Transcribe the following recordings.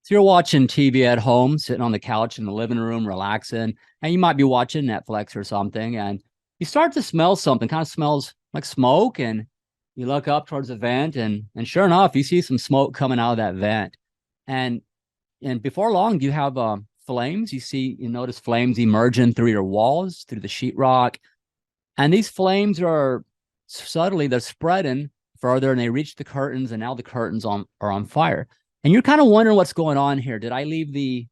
So you're watching TV at home, sitting on the couch in the living room, relaxing, and you might be watching Netflix or something, and you start to smell something, kind of smells like smoke, and you look up towards the vent, and sure enough, you see some smoke coming out of that vent, and and before long, you have flames. You notice flames emerging through your walls, through the sheetrock, and these flames are subtly they're spreading further, and they reach the curtains, and now the curtains are on fire. And you're kind of wondering what's going on here. Did I leave the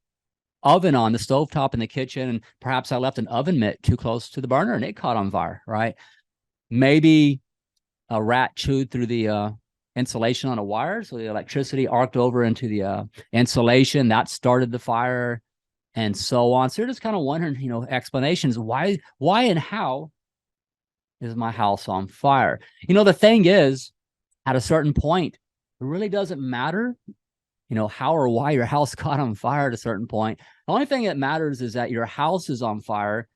oven on the stovetop in the kitchen, and perhaps I left an oven mitt too close to the burner and it caught on fire, right? Maybe a rat chewed through the insulation on a wire, so the electricity arced over into the insulation that started the fire, and so on. So you're just kind of wondering, explanations. Why and how is my house on fire? The thing is, at a certain point, it really doesn't matter, how or why your house caught on fire at a certain point. The only thing that matters is that your house is on fire.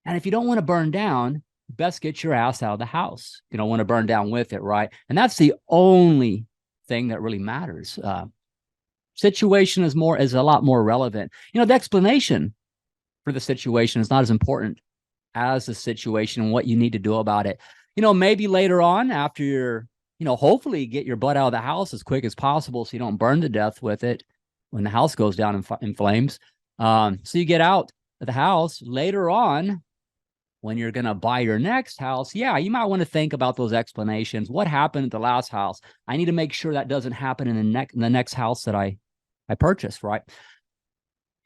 And if you don't want to burn down, best get your ass out of the house. You don't want to burn down with it, right? And that's the only thing that really matters. Situation is a lot more relevant. The explanation for the situation is not as important as the situation and what you need to do about it. Maybe later on, after you're hopefully get your butt out of the house as quick as possible so you don't burn to death with it when the house goes down in flames. So you get out of the house later on when you're going to buy your next house. Yeah, you might want to think about those explanations. What happened at the last house? I need to make sure that doesn't happen in the next house that I purchased, right?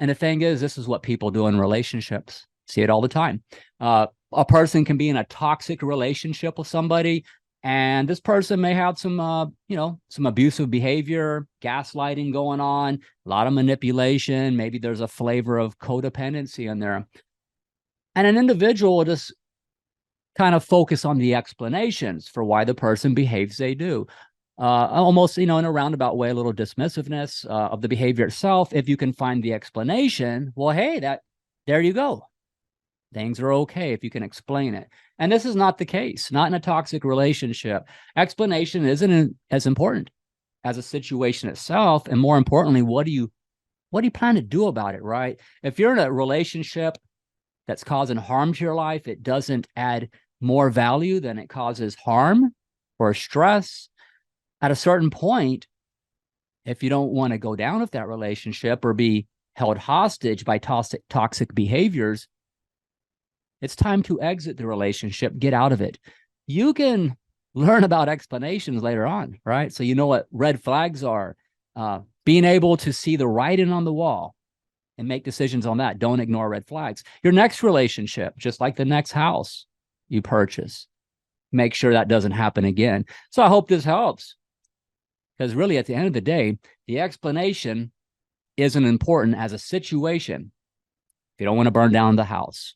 And the thing is, this is what people do in relationships. See it all the time. A person can be in a toxic relationship with somebody, and this person may have some abusive behavior, gaslighting going on, a lot of manipulation. Maybe there's a flavor of codependency in there. And an individual will just kind of focus on the explanations for why the person behaves they do. Almost, in a roundabout way, a little dismissiveness of the behavior itself. If you can find the explanation, well, hey, there you go. Things are okay if you can explain it. And this is not the case, not in a toxic relationship. Explanation isn't as important as a situation itself. And more importantly, what do you plan to do about it, right? If you're in a relationship that's causing harm to your life, it doesn't add more value than it causes harm or stress. At a certain point, if you don't want to go down with that relationship or be held hostage by toxic behaviors, it's time to exit the relationship, get out of it. You can learn about explanations later on, right? So you know what red flags are, being able to see the writing on the wall and make decisions on that. Don't ignore red flags. Your next relationship, just like the next house you purchase, make sure that doesn't happen again. So I hope this helps, because really at the end of the day, the explanation isn't important as a situation if you don't want to burn down the house.